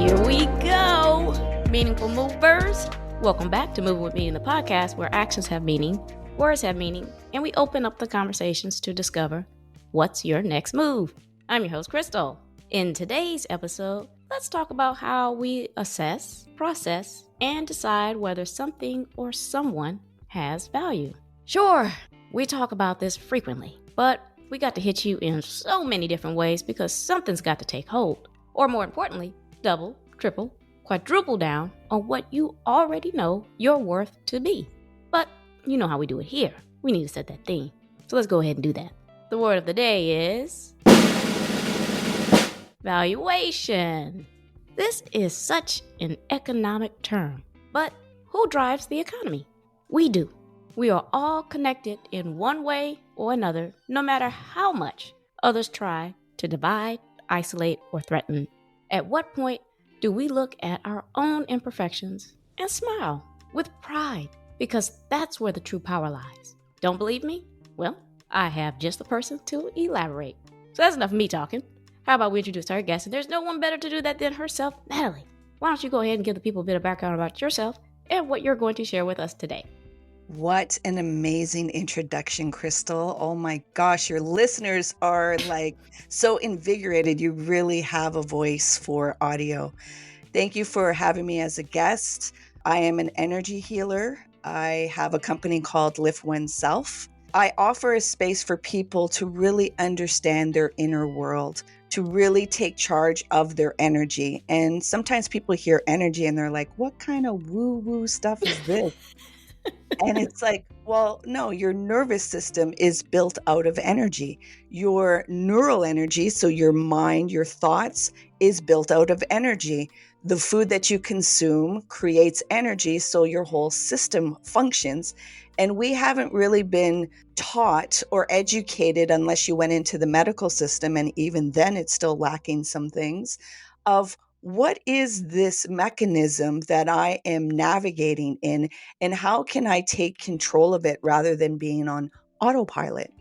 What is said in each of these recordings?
Here we go, meaningful movers. Welcome back to Move With Me, the podcast where actions have meaning, words have meaning, and we open up the conversations to discover what's your next move. I'm your host, Krystal. In today's episode, let's talk about how we assess, process, and decide whether something or someone has value. Sure, we talk about this frequently, but we got to hit you in so many different ways because something's got to take hold. Or more importantly, double, triple, quadruple down on what you already know your worth to be. But you know how we do it here. We need to set that theme. So let's go ahead and do that. The word of the day is valuation. This is such an economic term, but who drives the economy? We do. We are all connected in one way or another, no matter how much others try to divide, isolate, or threaten. At what point do we look at our own imperfections and smile with pride? Because that's where the true power lies. Don't believe me? Well, I have just the person to elaborate. So that's enough of me talking. How about we introduce our guest? And there's no one better to do that than herself, Natalie. Why don't you go ahead and give the people a bit of background about yourself and what you're going to share with us today? What an amazing introduction, Krystal. Oh my gosh, your listeners are like so invigorated. You really have a voice for audio. Thank you for having me as a guest. I am an energy healer. I have a company called Lift Oneself. I offer a space for people to really understand their inner world, to really take charge of their energy. And sometimes people hear energy and they're like, what kind of woo-woo stuff is this? And it's like, well, no, your nervous system is built out of energy. Your neural energy, so your mind, your thoughts, is built out of energy. The food that you consume creates energy, so your whole system functions. And we haven't really been taught or educated, unless you went into the medical system, and even then it's still lacking some things, of what is this mechanism that I am navigating in, and how can I take control of it rather than being on autopilot?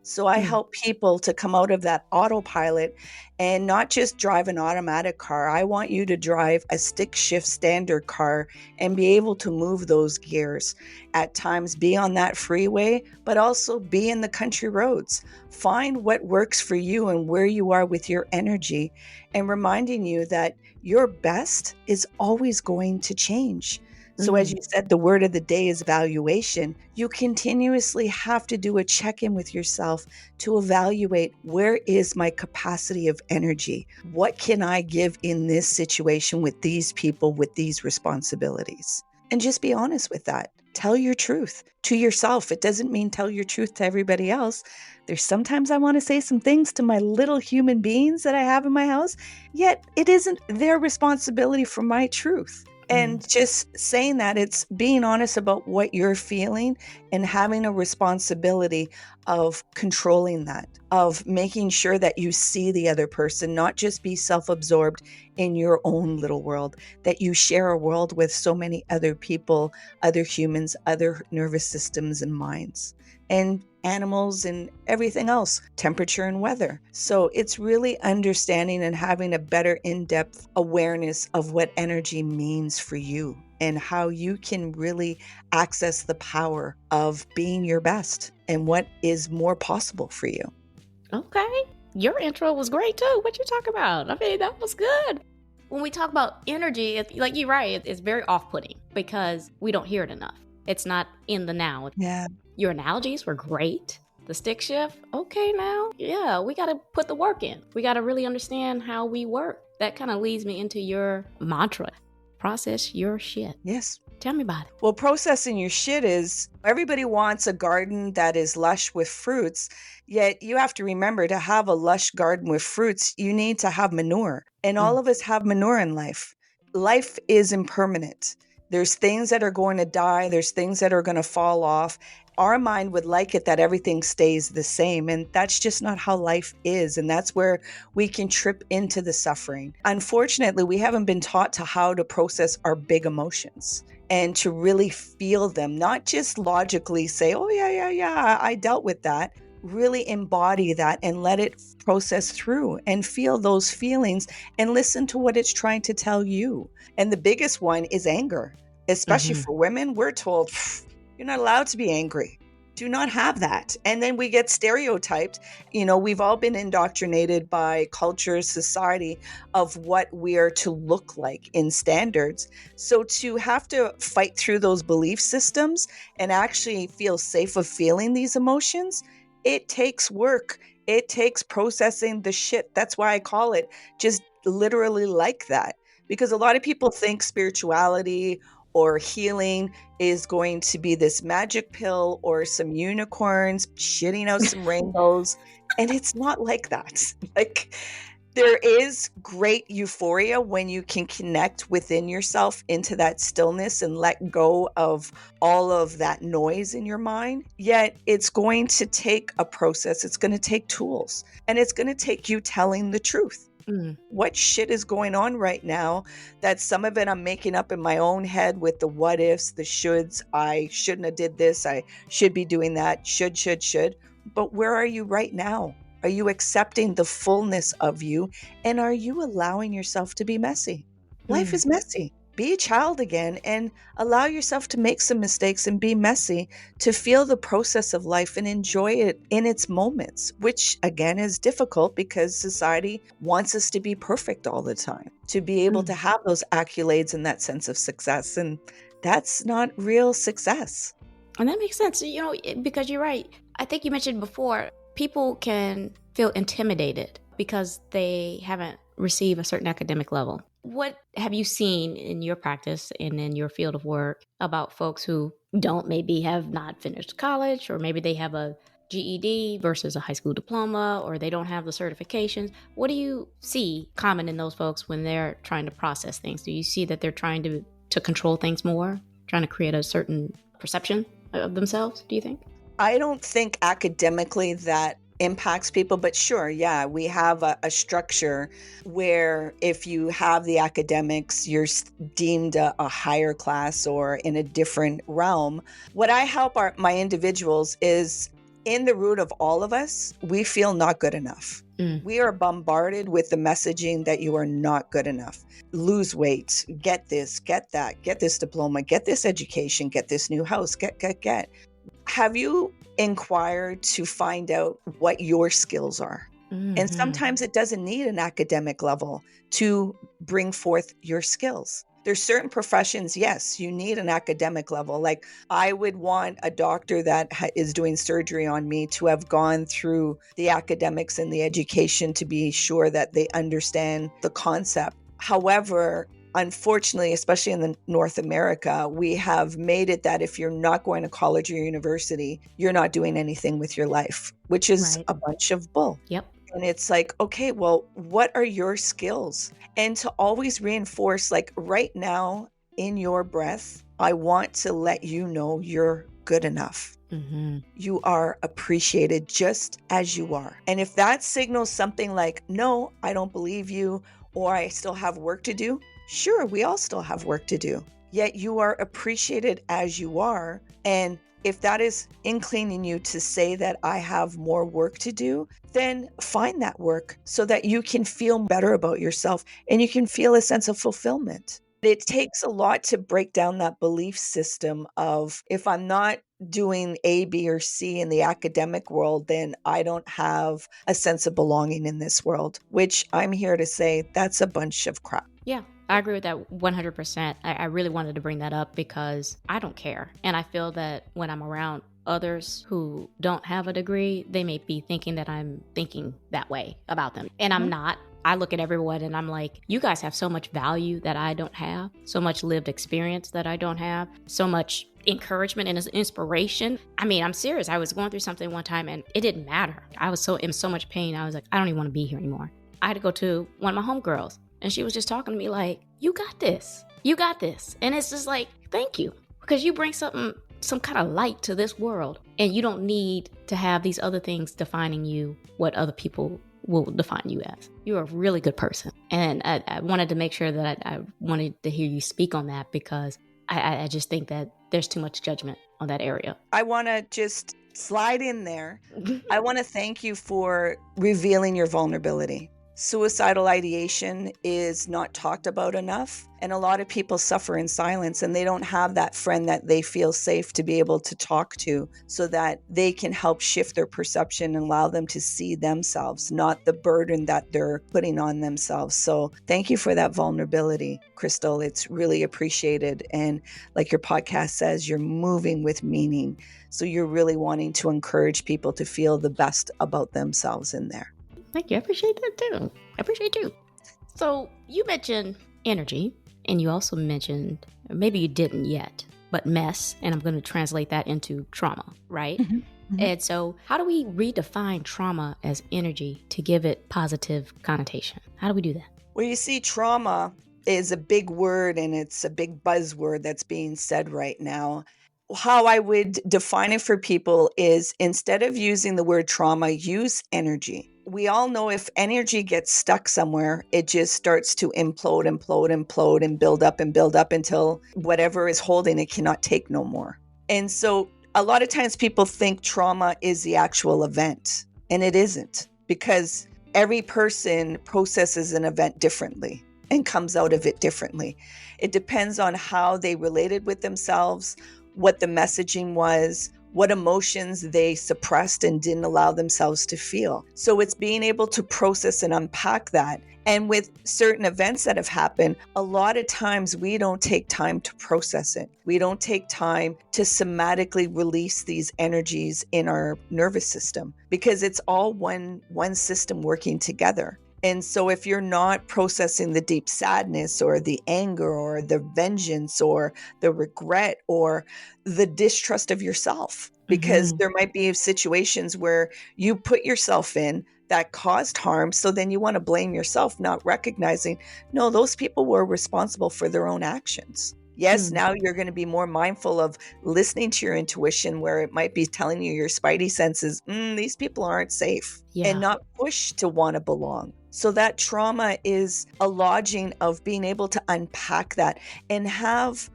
So I help people to come out of that autopilot and not just drive an automatic car. I want you to drive a stick shift standard car and be able to move those gears. At times be on that freeway, but also be in the country roads. Find what works for you and where you are with your energy, and reminding you that your best is always going to change. So as you said, the word of the day is valuation. You continuously have to do a check-in with yourself to evaluate, where is my capacity of energy? What can I give in this situation with these people, with these responsibilities? And just be honest with that. Tell your truth to yourself. It doesn't mean tell your truth to everybody else. There's sometimes I want to say some things to my little human beings that I have in my house, yet it isn't their responsibility for my truth. And just saying that, it's being honest about what you're feeling and having a responsibility of controlling that, of making sure that you see the other person, not just be self-absorbed in your own little world, that you share a world with so many other people, other humans, other nervous systems and minds, and animals and everything else, temperature and weather. So it's really understanding and having a better in-depth awareness of what energy means for you and how you can really access the power of being your best and what is more possible for you. Okay. Your intro was great too. What you talking about? I mean, that was good. When we talk about energy, it's, like you're right, it's very off-putting because we don't hear it enough. It's not in the now. Yeah. Your analogies were great. The stick shift, okay now. Yeah, we got to put the work in. We got to really understand how we work. That kind of leads me into your mantra. Process your shit. Yes. Tell me about it. Well, processing your shit is, everybody wants a garden that is lush with fruits, yet you have to remember, to have a lush garden with fruits, you need to have manure. And all of us have manure in life. Life is impermanent. There's things that are going to die. There's things that are going to fall off. Our mind would like it that everything stays the same. And that's just not how life is. And that's where we can trip into the suffering. Unfortunately, we haven't been taught to how to process our big emotions and to really feel them, not just logically say, oh, yeah, I dealt with that. really embody that and let it process through and feel those feelings and listen to what it's trying to tell you. And the biggest one is anger, especially Mm-hmm. for women. We're told, you're not allowed to be angry. Do not have that. And then we get stereotyped. We've all been indoctrinated by culture, society of what we are to look like in standards. So to have to fight through those belief systems and actually feel safe of feeling these emotions, it takes work. It takes processing the shit. That's why I call it just literally like that. Because a lot of people think spirituality or healing is going to be this magic pill or some unicorns shitting out some rainbows. And it's not like that. Like, there is great euphoria when you can connect within yourself into that stillness and let go of all of that noise in your mind. Yet it's going to take a process. It's going to take tools, and it's going to take you telling the truth. What shit is going on right now that some of it I'm making up in my own head with the what ifs, the shoulds. I shouldn't have did this. I should be doing that. Should. But where are you right now? Are you accepting the fullness of you? And are you allowing yourself to be messy? Life is messy. Be a child again and allow yourself to make some mistakes and be messy, to feel the process of life and enjoy it in its moments, which again is difficult because society wants us to be perfect all the time, to be able to have those accolades and that sense of success. And that's not real success. And that makes sense, because you're right. I think you mentioned before, people can feel intimidated because they haven't received a certain academic level. What have you seen in your practice and in your field of work about folks who maybe have not finished college, or maybe they have a GED versus a high school diploma, or they don't have the certifications? What do you see common in those folks when they're trying to process things? Do you see that they're trying to control things more, trying to create a certain perception of themselves, do you think? I don't think academically that impacts people, but sure, yeah, we have a structure where if you have the academics, you're deemed a higher class or in a different realm. What I help my individuals is, in the root of all of us, we feel not good enough. We are bombarded with the messaging that you are not good enough. Lose weight, get this, get that, get this diploma, get this education, get this new house, get. Have you inquired to find out what your skills are? And sometimes it doesn't need an academic level to bring forth your skills. There's certain professions, yes, you need an academic level. Like, I would want a doctor that is doing surgery on me to have gone through the academics and the education to be sure that they understand the concept. However, unfortunately, especially in North America, we have made it that if you're not going to college or university, you're not doing anything with your life, which is a bunch of bull. Yep. And it's like, okay, well, what are your skills? And to always reinforce, like, right now in your breath, I want to let you know you're good enough. You are appreciated just as you are. And if that signals something like, no, I don't believe you, or I still have work to do, sure, we all still have work to do. Yet you are appreciated as you are. And if that is inclining you to say that I have more work to do, then find that work so that you can feel better about yourself and you can feel a sense of fulfillment. It takes a lot to break down that belief system of, if I'm not doing A, B, or C in the academic world, then I don't have a sense of belonging in this world, which I'm here to say that's a bunch of crap. Yeah, I agree with that 100%. I really wanted to bring that up because I don't care. And I feel that when I'm around others who don't have a degree, they may be thinking that I'm thinking that way about them. And I'm not. I look at everyone and I'm like, you guys have so much value that I don't have, so much lived experience that I don't have, so much encouragement and inspiration. I mean, I'm serious. I was going through something one time and it didn't matter. I was in so much pain. I was like, I don't even want to be here anymore. I had to go to one of my homegirls and she was just talking to me like, you got this. You got this. And it's just like, thank you. Because you bring some kind of light to this world, and you don't need to have these other things defining you, what other people will define you as. You're a really good person. And I wanted to make sure that I wanted to hear you speak on that, because I just think that there's too much judgment on that area. I want to just slide in there. I want to thank you for revealing your vulnerability. Suicidal ideation is not talked about enough, and a lot of people suffer in silence, and they don't have that friend that they feel safe to be able to talk to so that they can help shift their perception and allow them to see themselves, not the burden that they're putting on themselves. So thank you for that vulnerability, Krystal. It's really appreciated. And like your podcast says, you're moving with meaning. So you're really wanting to encourage people to feel the best about themselves in there. Thank you. I appreciate that too. I appreciate you. So you mentioned energy, and you also mentioned, or maybe you didn't yet, but mess, and I'm going to translate that into trauma, right? Mm-hmm. Mm-hmm. And so how do we redefine trauma as energy to give it positive connotation? How do we do that? Well, you see, trauma is a big word, and it's a big buzzword that's being said right now. How I would define it for people is, instead of using the word trauma, use energy. We all know if energy gets stuck somewhere, it just starts to implode and build up until whatever is holding it cannot take no more. And so a lot of times people think trauma is the actual event, and it isn't, because every person processes an event differently and comes out of it differently. It depends on how they related with themselves, what the messaging was, what emotions they suppressed and didn't allow themselves to feel. So it's being able to process and unpack that. And with certain events that have happened, a lot of times we don't take time to process it. We don't take time to somatically release these energies in our nervous system, because it's all one system working together. And so if you're not processing the deep sadness or the anger or the vengeance or the regret or the distrust of yourself, because there might be situations where you put yourself in that caused harm, so then you want to blame yourself, not recognizing, no, those people were responsible for their own actions. Yes, now you're going to be more mindful of listening to your intuition, where it might be telling you, your spidey senses, these people aren't safe, and not push to want to belong. So that trauma is a lodging of being able to unpack that and have,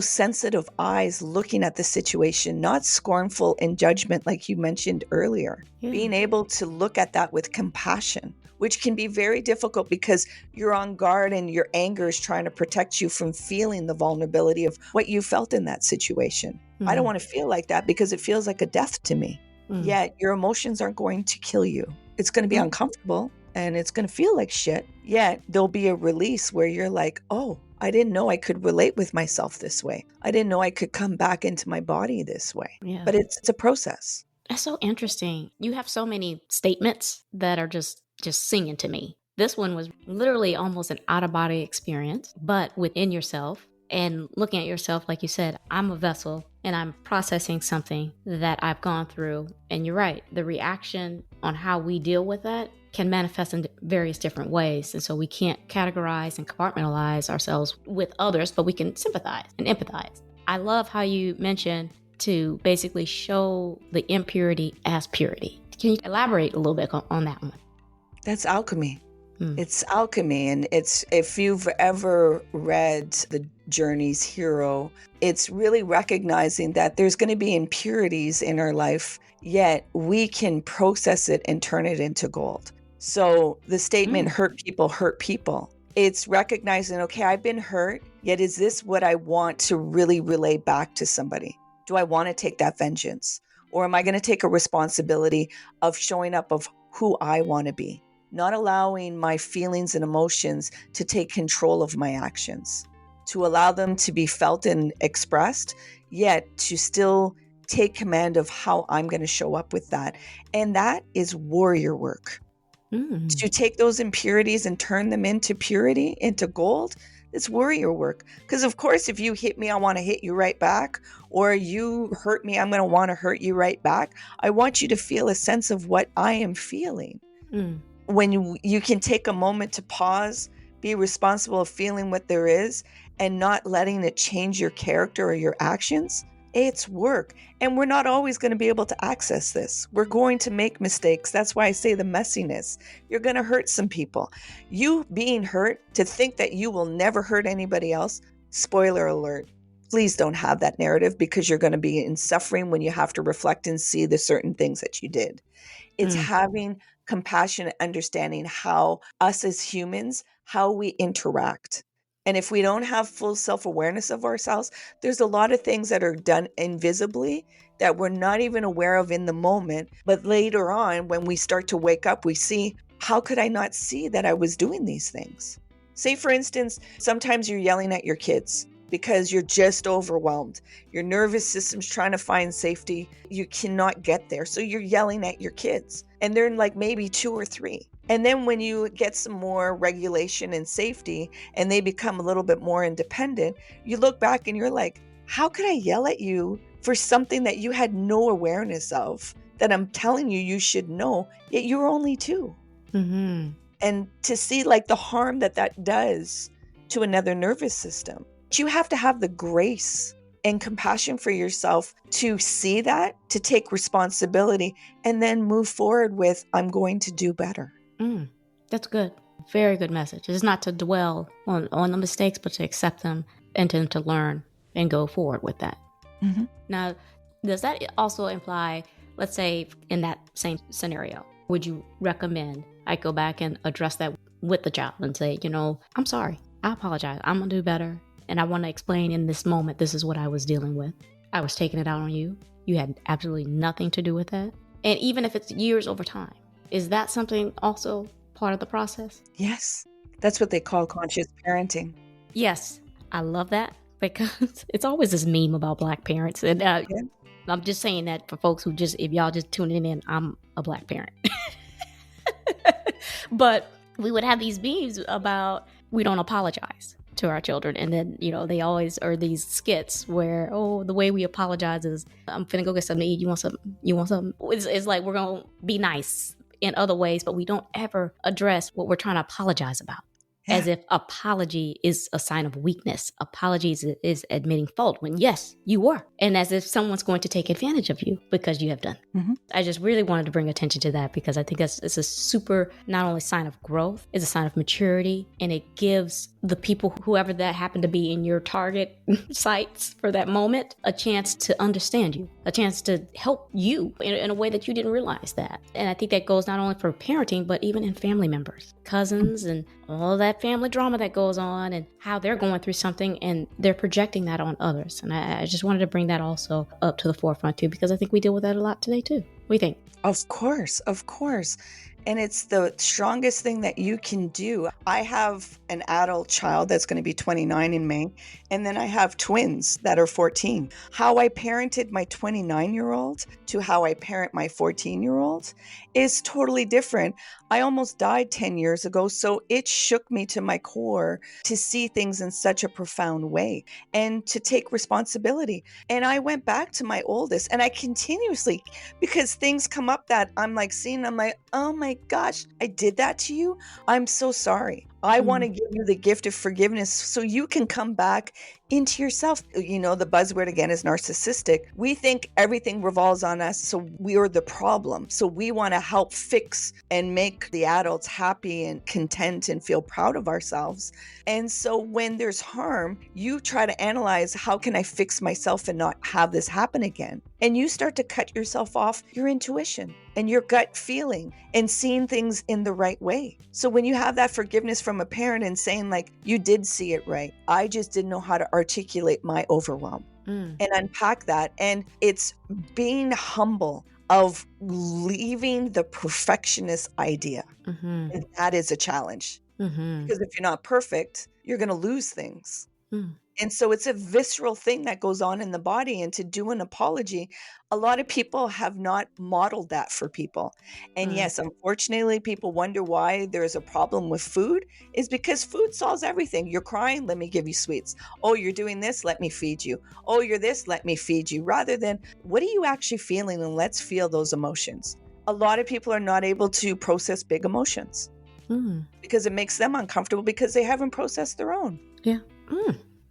sensitive eyes looking at the situation, not scornful in judgment, like you mentioned earlier. Being able to look at that with compassion, which can be very difficult because you're on guard and your anger is trying to protect you from feeling the vulnerability of what you felt in that situation. I don't want to feel like that because it feels like a death to me. Yet your emotions aren't going to kill you. It's going to be uncomfortable and it's going to feel like shit. Yet there'll be a release where you're like, oh, I didn't know I could relate with myself this way. I didn't know I could come back into my body this way. Yeah. But it's a process. That's so interesting. You have so many statements that are just singing to me. This one was literally almost an out-of-body experience, but within yourself and looking at yourself, like you said, I'm a vessel and I'm processing something that I've gone through. And you're right, the reaction on how we deal with that can manifest in various different ways. And so we can't categorize and compartmentalize ourselves with others, but we can sympathize and empathize. I love how you mentioned to basically show the impurity as purity. Can you elaborate a little bit on that one? That's alchemy. It's alchemy. And it's, if you've ever read The Journey's Hero, it's really recognizing that there's going to be impurities in our life, yet we can process it and turn it into gold. So the statement, hurt people. It's recognizing, okay, I've been hurt, yet is this what I want to really relay back to somebody? Do I want to take that vengeance? Or am I going to take a responsibility of showing up of who I want to be? Not allowing my feelings and emotions to take control of my actions, to allow them to be felt and expressed, yet to still take command of how I'm going to show up with that. And that is warrior work. To take those impurities and turn them into purity, into gold, it's warrior work. Because of course, if you hit me, I want to hit you right back. Or you hurt me, I'm going to want to hurt you right back. I want you to feel a sense of what I am feeling. When you can take a moment to pause, be responsible of feeling what there is, and not letting it change your character or your actions, it's work. And we're not always going to be able to access this. We're going to make mistakes. That's why I say the messiness. You're going to hurt some people. You being hurt, to think that you will never hurt anybody else, spoiler alert, Please don't have that narrative, because you're going to be in suffering when you have to reflect and see the certain things that you did. It's having compassion and understanding how us as humans, how we interact. And if we don't have full self-awareness of ourselves, there's a lot of things that are done invisibly that we're not even aware of in the moment. But later on, when we start to wake up, we see, how could I not see that I was doing these things? Say, for instance, sometimes you're yelling at your kids because you're just overwhelmed. Your nervous system's trying to find safety. You cannot get there. So you're yelling at your kids, and they're like maybe 2 or 3. And then when you get some more regulation and safety and they become a little bit more independent, you look back and you're like, how could I yell at you for something that you had no awareness of, that I'm telling you you should know, yet you're only 2? Mm-hmm. And to see like the harm that that does to another nervous system. You have to have the grace and compassion for yourself to see that, to take responsibility, and then move forward with, I'm going to do better. That's good. Very good message. It's not to dwell on the mistakes, but to accept them and to learn and go forward with that. Mm-hmm. Now, does that also imply, let's say in that same scenario, would you recommend I go back and address that with the child and say, I'm sorry, I apologize, I'm going to do better. And I want to explain in this moment, this is what I was dealing with. I was taking it out on you. You had absolutely nothing to do with that. And even if it's years over time, is that something also part of the process? Yes. That's what they call conscious parenting. Yes. I love that, because it's always this meme about Black parents. And I'm just saying that for folks who if y'all just tuning in, I'm a Black parent. But we would have these memes about, we don't apologize to our children. And then, they always are these skits where, the way we apologize is, I'm finna go get something to eat. You want something? It's like we're going to be nice in other ways, but we don't ever address what we're trying to apologize about. Yeah. As if apology is a sign of weakness. Apology is admitting fault when, yes, you were. And as if someone's going to take advantage of you because you have done. Mm-hmm. I just really wanted to bring attention to that, because I think it's a super, not only sign of growth, it's a sign of maturity. And it gives the people, whoever that happened to be in your target sites for that moment, a chance to understand you, a chance to help you in a way that you didn't realize that. And I think that goes not only for parenting, but even in family members, cousins, and all that family drama that goes on, and how they're going through something and they're projecting that on others. And I just wanted to bring that also up to the forefront too, because I think we deal with that a lot today too. What do you think? Of course. And it's the strongest thing that you can do. I have an adult child that's going to be 29 in May, and then I have twins that are 14. How I parented my 29-year-old to how I parent my 14-year-old is totally different. I almost died 10 years ago, so it shook me to my core to see things in such a profound way and to take responsibility. And I went back to my oldest, and I continuously, because things come up that I'm like seeing, I'm like, oh my gosh, I did that to you. I'm so sorry. I want to give you the gift of forgiveness so you can come back into yourself. The buzzword again is narcissistic. We think everything revolves on us, so we are the problem. So we want to help fix and make the adults happy and content and feel proud of ourselves. And so when there's harm, you try to analyze, how can I fix myself and not have this happen again? And you start to cut yourself off your intuition and your gut feeling and seeing things in the right way. So when you have that forgiveness from a parent and saying like, you did see it right, I just didn't know how to articulate my overwhelm and unpack that. And it's being humble of leaving the perfectionist idea. Mm-hmm. And that is a challenge. Mm-hmm. Because if you're not perfect, you're going to lose things. And so it's a visceral thing that goes on in the body. And to do an apology, a lot of people have not modeled that for people. And yes, unfortunately, people wonder why there's a problem with food, is because food solves everything. You're crying, let me give you sweets. Oh, you're doing this, let me feed you. Oh, you're this, let me feed you. Rather than, what are you actually feeling? And let's feel those emotions. A lot of people are not able to process big emotions because it makes them uncomfortable because they haven't processed their own. Yeah.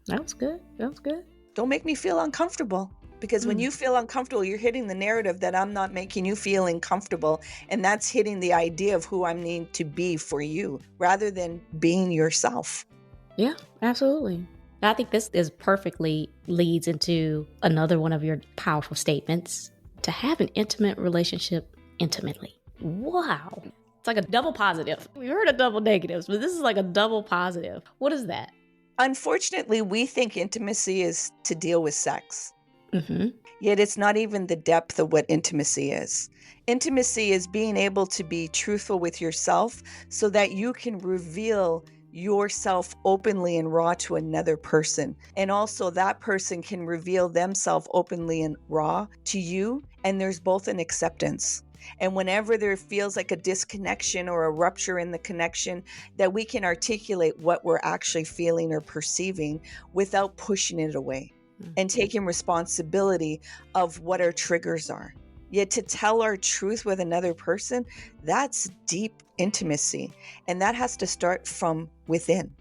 That was good. Don't make me feel uncomfortable, because when you feel uncomfortable, you're hitting the narrative that I'm not making you feel uncomfortable. And that's hitting the idea of who I need to be for you rather than being yourself. Yeah, absolutely. I think this is perfectly leads into another one of your powerful statements: to have an intimate relationship intimately. Wow. It's like a double positive. We heard of double negatives, but this is like a double positive. What is that? Unfortunately, we think intimacy is to deal with sex. Mm-hmm. Yet it's not even the depth of what intimacy is. Intimacy is being able to be truthful with yourself so that you can reveal yourself openly and raw to another person. And also that person can reveal themselves openly and raw to you. And there's both an acceptance. And whenever there feels like a disconnection or a rupture in the connection, that we can articulate what we're actually feeling or perceiving without pushing it away and taking responsibility of what our triggers are. Yet to tell our truth with another person, that's deep intimacy. And that has to start from within.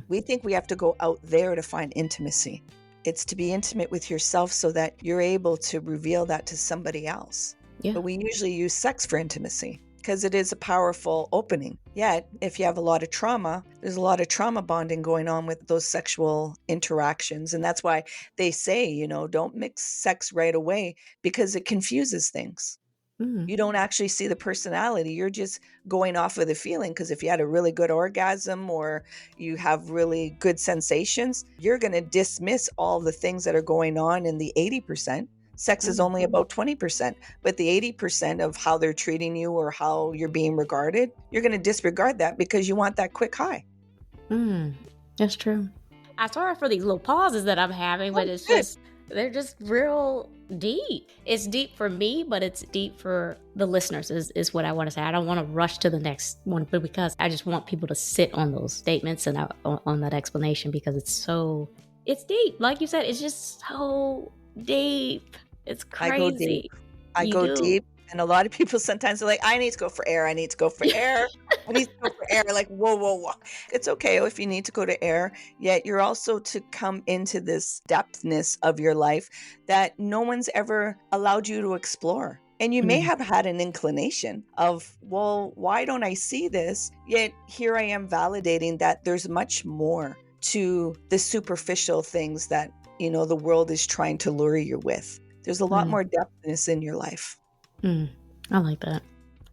We think we have to go out there to find intimacy. It's to be intimate with yourself so that you're able to reveal that to somebody else. Yeah. But we usually use sex for intimacy because it is a powerful opening. Yet, if you have a lot of trauma, there's a lot of trauma bonding going on with those sexual interactions. And that's why they say, don't mix sex right away because it confuses things. You don't actually see the personality. You're just going off of the feeling, because if you had a really good orgasm or you have really good sensations, you're going to dismiss all the things that are going on in the 80%. Sex is only about 20%, but the 80% of how they're treating you or how you're being regarded, you're going to disregard that because you want that quick high. That's true. I'm sorry for these little pauses that I'm having, but they're just real deep. It's deep for me, but it's deep for the listeners is what I want to say. I don't want to rush to the next one, but because I just want people to sit on those statements and on that explanation, because it's deep. Like you said, it's just so deep. It's crazy. I go deep. And a lot of people sometimes are like, I need to go for air. I need to go for air. I need to go for air. Like, whoa. It's okay if you need to go to air, yet you're also to come into this depthness of your life that no one's ever allowed you to explore. And you may have had an inclination of, well, why don't I see this? Yet here I am validating that there's much more to the superficial things that, the world is trying to lure you with. There's a lot more depthness in your life. I like that.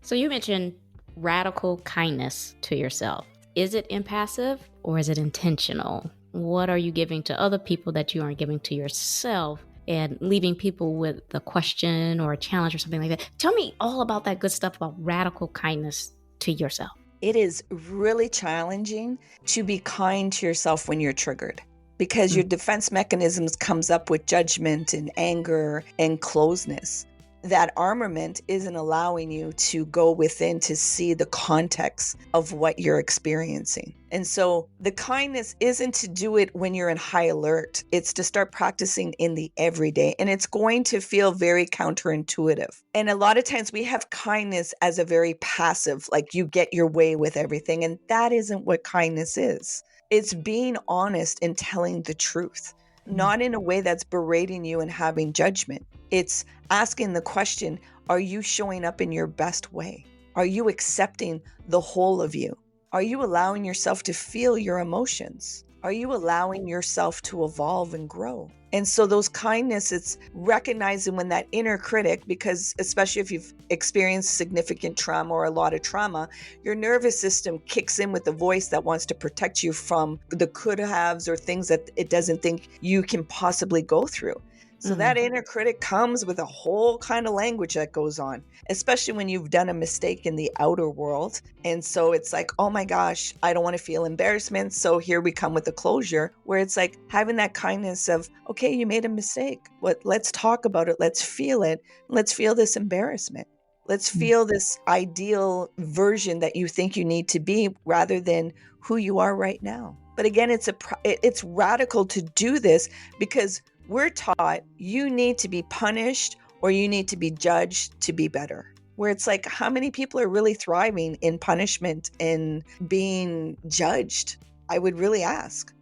So you mentioned radical kindness to yourself. Is it impassive or is it intentional? What are you giving to other people that you aren't giving to yourself, and leaving people with a question or a challenge or something like that? Tell me all about that good stuff about radical kindness to yourself. It is really challenging to be kind to yourself when you're triggered, because your defense mechanisms comes up with judgment and anger and closeness. That armament isn't allowing you to go within to see the context of what you're experiencing. And so the kindness isn't to do it when you're in high alert. It's to start practicing in the everyday. And it's going to feel very counterintuitive. And a lot of times we have kindness as a very passive, like you get your way with everything. And that isn't what kindness is. It's being honest and telling the truth, not in a way that's berating you and having judgment. It's asking the question, are you showing up in your best way? Are you accepting the whole of you? Are you allowing yourself to feel your emotions? Are you allowing yourself to evolve and grow? And so those kindness, it's recognizing when that inner critic, because especially if you've experienced significant trauma or a lot of trauma, your nervous system kicks in with the voice that wants to protect you from the could-haves or things that it doesn't think you can possibly go through. So that inner critic comes with a whole kind of language that goes on, especially when you've done a mistake in the outer world. And so it's like, oh my gosh, I don't want to feel embarrassment. So here we come with the closure, where it's like having that kindness of, okay, you made a mistake. Let's talk about it. Let's feel it. Let's feel this embarrassment. Let's feel this ideal version that you think you need to be rather than who you are right now. But again, it's radical to do this because we're taught you need to be punished or you need to be judged to be better. Where it's like, how many people are really thriving in punishment and being judged? I would really ask.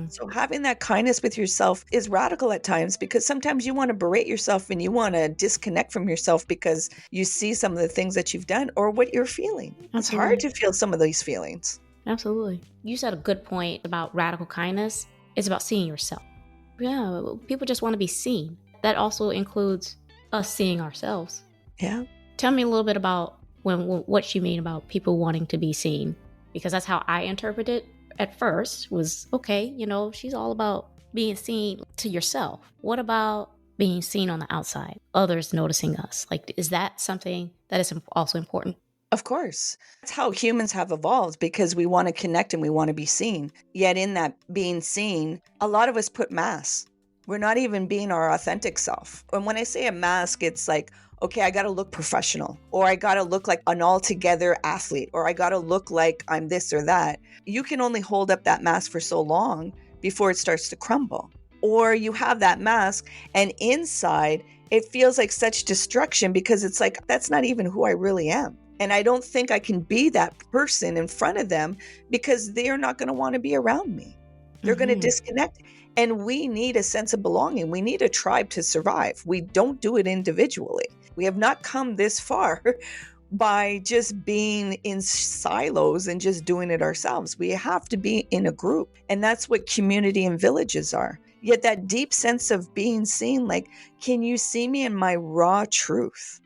So having that kindness with yourself is radical at times, because sometimes you want to berate yourself and you want to disconnect from yourself because you see some of the things that you've done or what you're feeling. It's hard to feel some of these feelings. Absolutely. You said a good point about radical kindness. It's about seeing yourself. Yeah, people just want to be seen. That also includes us seeing ourselves. Yeah. Tell me a little bit about what you mean about people wanting to be seen, because that's how I interpret it at first was, okay, she's all about being seen to yourself. What about being seen on the outside, others noticing us? Like, is that something that is also important? Of course. That's how humans have evolved, because we want to connect and we want to be seen. Yet in that being seen, a lot of us put masks. We're not even being our authentic self. And when I say a mask, it's like, okay, I got to look professional, or I got to look like an altogether athlete, or I got to look like I'm this or that. You can only hold up that mask for so long before it starts to crumble. Or you have that mask and inside it feels like such destruction, because it's like, that's not even who I really am. And I don't think I can be that person in front of them, because they're not going to want to be around me. They're going to disconnect. And we need a sense of belonging. We need a tribe to survive. We don't do it individually. We have not come this far by just being in silos and just doing it ourselves. We have to be in a group. And that's what community and villages are. Yet that deep sense of being seen, like, can you see me in my raw truth?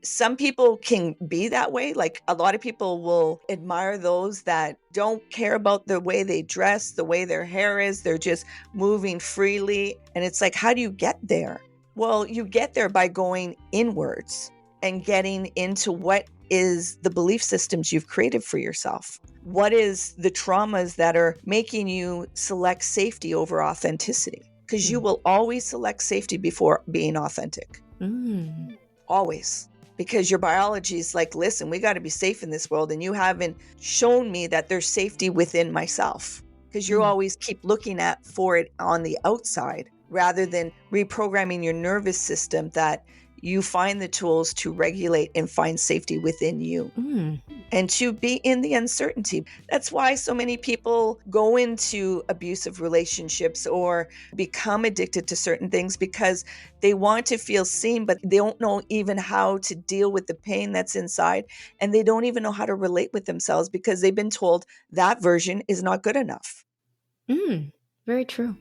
Some people can be that way. Like, a lot of people will admire those that don't care about the way they dress, the way their hair is. They're just moving freely. And it's like, how do you get there? Well, you get there by going inwards and getting into what is the belief systems you've created for yourself. What is the traumas that are making you select safety over authenticity? Because you will always select safety before being authentic. Always. Because your biology is like, listen, we got to be safe in this world. And you haven't shown me that there's safety within myself. Because you always keep looking for it on the outside, rather than reprogramming your nervous system that you find the tools to regulate and find safety within you and to be in the uncertainty. That's why so many people go into abusive relationships or become addicted to certain things, because they want to feel seen, but they don't know even how to deal with the pain that's inside. And they don't even know how to relate with themselves, because they've been told that version is not good enough. Very true.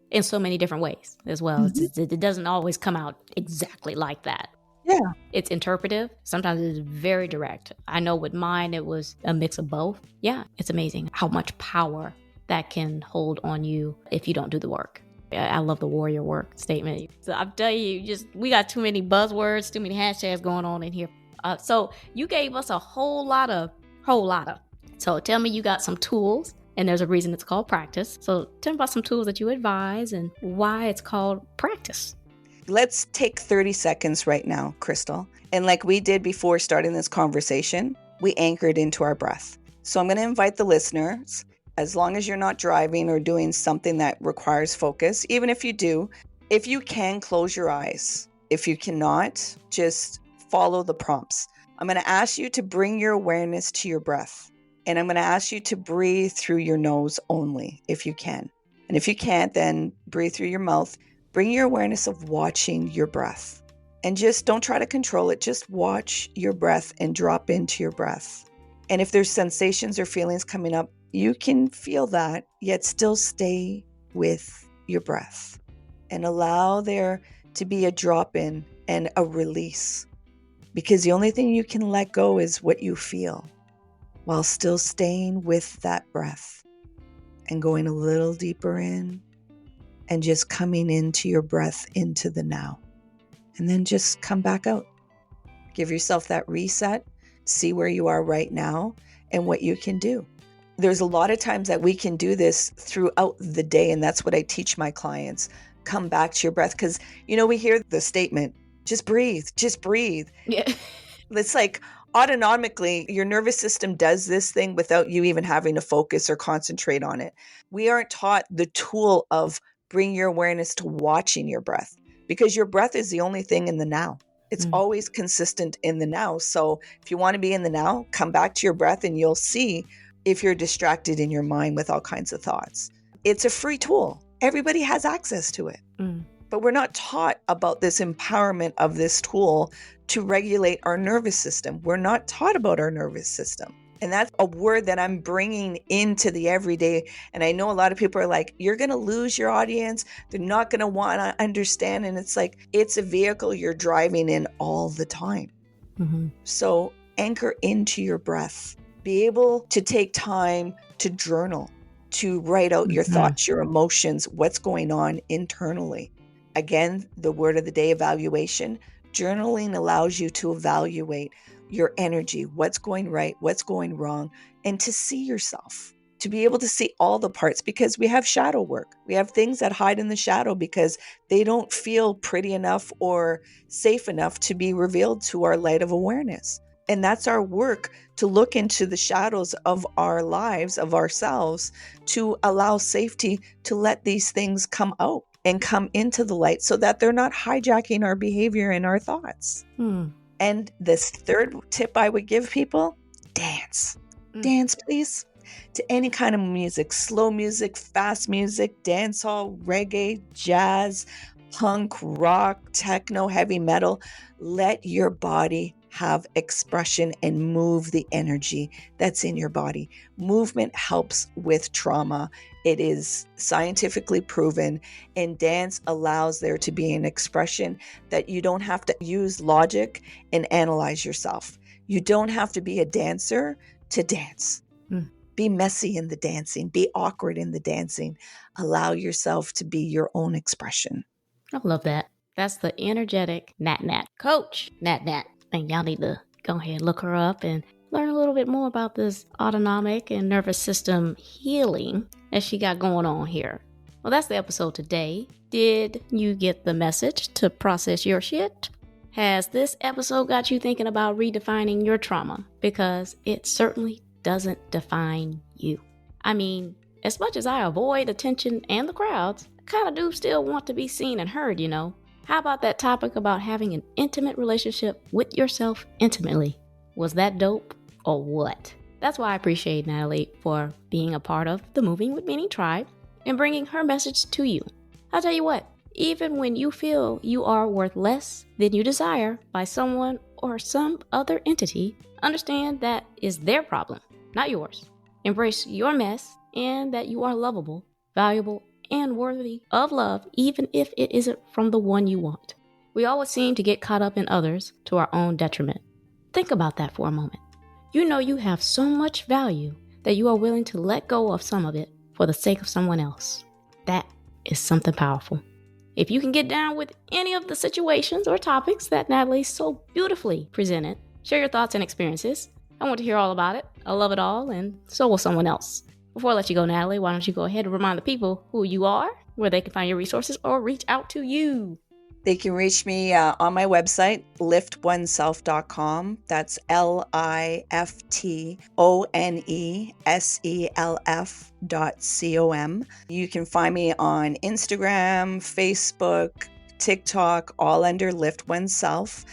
In so many different ways as well. It doesn't always come out exactly like that. Yeah. It's interpretive. Sometimes it's very direct. I know with mine, it was a mix of both. Yeah, it's amazing how much power that can hold on you if you don't do the work. I love the warrior work statement. So I'm telling you, we got too many buzzwords, too many hashtags going on in here. So you gave us a whole lot of. So tell me, you got some tools. And there's a reason it's called practice. So tell me about some tools that you advise and why it's called practice. Let's take 30 seconds right now, Krystal. And like we did before starting this conversation, we anchored into our breath. So I'm going to invite the listeners, as long as you're not driving or doing something that requires focus, even if you do, if you can, close your eyes. If you cannot, just follow the prompts. I'm going to ask you to bring your awareness to your breath. And I'm going to ask you to breathe through your nose only, if you can. And if you can't, then breathe through your mouth. Bring your awareness of watching your breath. And just don't try to control it. Just watch your breath and drop into your breath. And if there's sensations or feelings coming up, you can feel that, yet still stay with your breath. And allow there to be a drop in and a release. Because the only thing you can let go is what you feel, while still staying with that breath and going a little deeper in and just coming into your breath into the now. And then just come back out. Give yourself that reset. See where you are right now and what you can do. There's a lot of times that we can do this throughout the day. And that's what I teach my clients. Come back to your breath. Because, we hear the statement, just breathe, just breathe. Yeah. It's like, autonomically, your nervous system does this thing without you even having to focus or concentrate on it. We aren't taught the tool of bring your awareness to watching your breath, because your breath is the only thing in the now. It's always consistent in the now. So if you want to be in the now, come back to your breath and you'll see if you're distracted in your mind with all kinds of thoughts. It's a free tool. Everybody has access to it. But we're not taught about this empowerment of this tool to regulate our nervous system. We're not taught about our nervous system. And that's a word that I'm bringing into the everyday. And I know a lot of people are like, you're going to lose your audience. They're not going to want to understand. And it's like, it's a vehicle you're driving in all the time. Mm-hmm. So anchor into your breath. Be able to take time to journal, to write out your thoughts, your emotions, what's going on internally. Again, the word of the day, evaluation. Journaling allows you to evaluate your energy, what's going right, what's going wrong, and to see yourself, to be able to see all the parts, because we have shadow work. We have things that hide in the shadow because they don't feel pretty enough or safe enough to be revealed to our light of awareness. And that's our work, to look into the shadows of our lives, of ourselves, to allow safety to let these things come out and come into the light so that they're not hijacking our behavior and our thoughts. And this third tip I would give people, dance. Dance, please. To any kind of music, slow music, fast music, dancehall, reggae, jazz, punk, rock, techno, heavy metal. Let your body have expression and move the energy that's in your body. Movement helps with trauma. It is scientifically proven, and dance allows there to be an expression that you don't have to use logic and analyze yourself. You don't have to be a dancer to dance. Be messy in the dancing. Be awkward in the dancing. Allow yourself to be your own expression. I love that. That's the energetic Nat coach, Nat. And y'all need to go ahead and look her up and learn a little bit more about this autonomic and nervous system healing that she got going on here. Well, that's the episode today. Did you get the message to process your shit? Has this episode got you thinking about redefining your trauma? Because it certainly doesn't define you. I mean, as much as I avoid attention and the crowds, I kind of do still want to be seen and heard, you know. How about that topic about having an intimate relationship with yourself intimately? Was that dope or what? That's why I appreciate Natalie for being a part of the Moving with Meaning tribe and bringing her message to you. I'll tell you what, even when you feel you are worth less than you desire by someone or some other entity, understand that is their problem, not yours. Embrace your mess and that you are lovable, valuable, and worthy of love, even if it isn't from the one you want. We always seem to get caught up in others to our own detriment. Think about that for a moment. You know you have so much value that you are willing to let go of some of it for the sake of someone else. That is something powerful. If you can get down with any of the situations or topics that Natalie so beautifully presented, share your thoughts and experiences. I want to hear all about it. I love it all, and so will someone else. Before I let you go, Natalie, why don't you go ahead and remind the people who you are, where they can find your resources, or reach out to you. They can reach me on my website, liftoneself.com. That's liftoneself.com. You can find me on Instagram, Facebook, TikTok, all under Lift Oneself.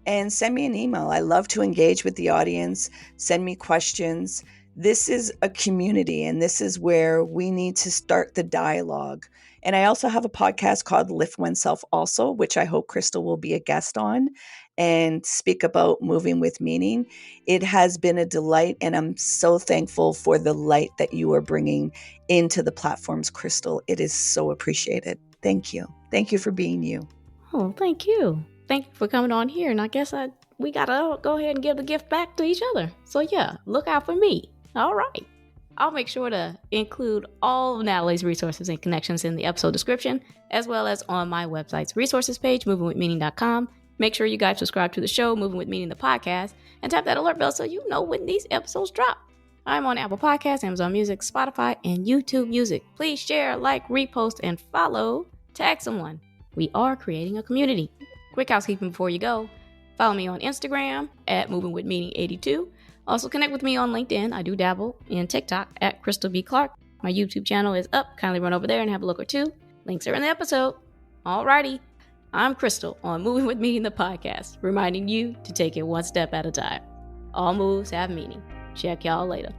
And send me an email. I love to engage with the audience. Send me questions. This is a community, and this is where we need to start the dialogue. And I also have a podcast called Lift Oneself also, which I hope Krystal will be a guest on and speak about moving with meaning. It has been a delight, and I'm so thankful for the light that you are bringing into the platforms, Krystal. It is so appreciated. Thank you. Thank you for being you. Oh, thank you. Thank you for coming on here. And I guess we got to go ahead and give the gift back to each other. So yeah, look out for me. All right. I'll make sure to include all of Natalie's resources and connections in the episode description, as well as on my website's resources page, movingwithmeaning.com. Make sure you guys subscribe to the show, Moving with Meaning, the podcast, and tap that alert bell so you know when these episodes drop. I'm on Apple Podcasts, Amazon Music, Spotify, and YouTube Music. Please share, like, repost, and follow. Tag someone. We are creating a community. Quick housekeeping before you go. Follow me on Instagram at movingwithmeaning82. Also connect with me on LinkedIn. I do dabble in TikTok at Krystal B. Clark. My YouTube channel is up. Kindly run over there and have a look or two. Links are in the episode. Alrighty. I'm Krystal on Moving with Meaning, the podcast, reminding you to take it one step at a time. All moves have meaning. Check y'all later.